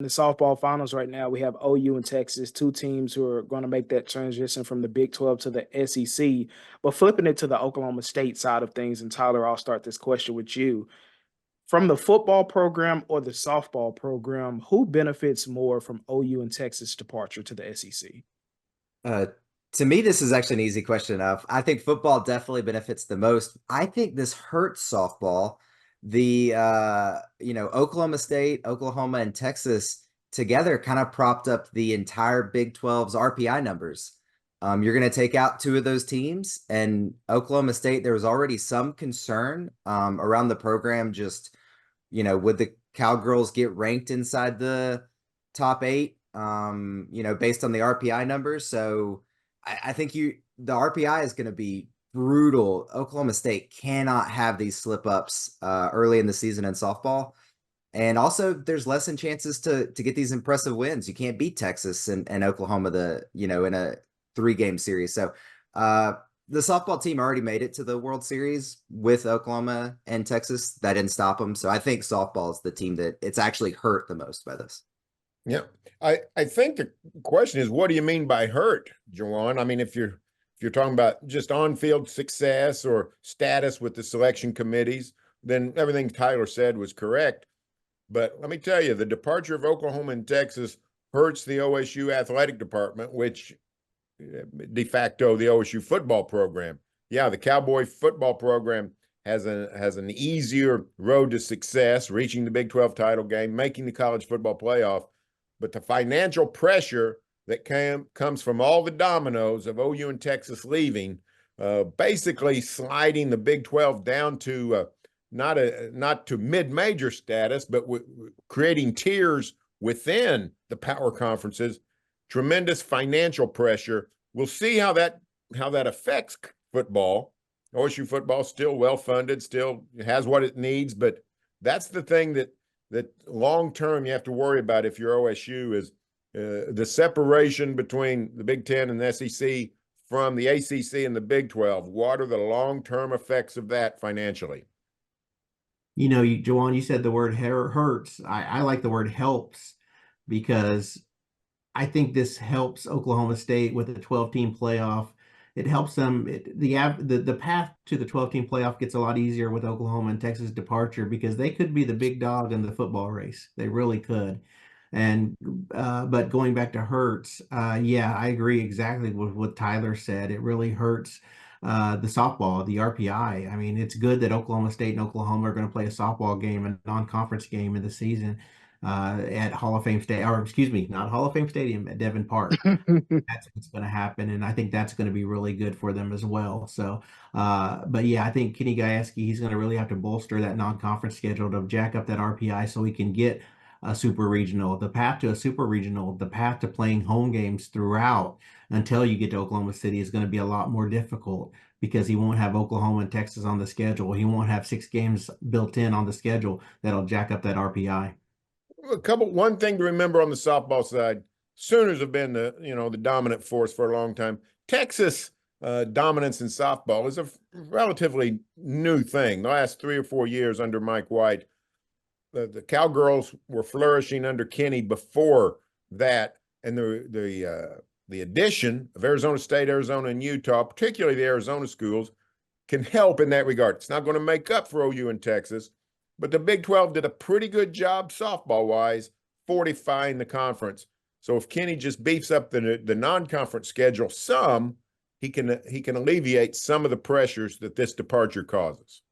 In the softball finals right now, we have OU and Texas, two teams who are going to make that transition from the Big 12 to the SEC. But flipping it to the Oklahoma State side of things, and Tyler, I'll start this question with you. From the football program or the softball program, who benefits more from OU and Texas departure to the SEC? Uh, to me, this is actually an easy question enough. I think football definitely benefits the most. I think this hurts softball. Oklahoma State, Oklahoma, and Texas together kind of propped up the entire Big 12's RPI numbers. You're going to take out two of those teams, and Oklahoma State, there was already some concern around the program. Just, would the Cowgirls get ranked inside the top eight? Based on the RPI numbers. So I think the RPI is going to be brutal. Oklahoma State cannot have these slip ups early in the season in softball. And also there's less in chances to get these impressive wins. You can't beat Texas and Oklahoma, in a 3-game series. So the softball team already made it to the World Series with Oklahoma and Texas. That didn't stop them. So I think softball is the team that it's actually hurt the most by this. Yeah. I think the question is, what do you mean by hurt, Jawan? I mean, if you're talking about just on-field success or status with the selection committees, then everything Tyler said was correct. But let me tell you, the departure of Oklahoma and Texas hurts the OSU athletic department, which de facto the OSU football program. Yeah, the Cowboy football program has an easier road to success, reaching the Big 12 title game, making the college football playoff. But the financial pressure that comes from all the dominoes of OU and Texas leaving, basically sliding the Big 12 down to not to mid-major status, but creating tiers within the power conferences. Tremendous financial pressure. We'll see how that affects football. OSU football still well-funded, still has what it needs, but that's the thing that long-term you have to worry about if you're OSU is the separation between the Big Ten and the SEC from the ACC and the Big 12. What are the long-term effects of that financially? Jawan, you said the word hurts. I like the word helps because I think this helps Oklahoma State with a 12-team playoff. It helps them. The path to the 12-team playoff gets a lot easier with Oklahoma and Texas departure because they could be the big dog in the football race. They really could. And but going back to hurts, yeah, I agree exactly with what Tyler said. It really hurts the softball, the RPI. I mean, it's good that Oklahoma State and Oklahoma are going to play a softball game, a non-conference game in the season at Hall of Fame Stadium, or excuse me, not Hall of Fame Stadium, at Devon Park. That's what's going to happen, and I think that's going to be really good for them as well. So, but yeah, I think Kenny Gajewski, he's going to really have to bolster that non-conference schedule to jack up that RPI so he can get a super regional. The path to a super regional, the path to playing home games throughout until you get to Oklahoma City is going to be a lot more difficult because he won't have Oklahoma and Texas on the schedule. He won't have 6 games built in on the schedule that'll jack up that RPI. One thing to remember on the softball side, Sooners have been the dominant force for a long time. Texas dominance in softball is a relatively new thing. The last 3 or 4 years under Mike White, the Cowgirls were flourishing under Kenny before that, and the addition of Arizona State, Arizona, and Utah, particularly the Arizona schools, can help in that regard. It's not going to make up for OU and Texas, but the Big 12 did a pretty good job softball-wise fortifying the conference. So if Kenny just beefs up the non-conference schedule some, he can alleviate some of the pressures that this departure causes.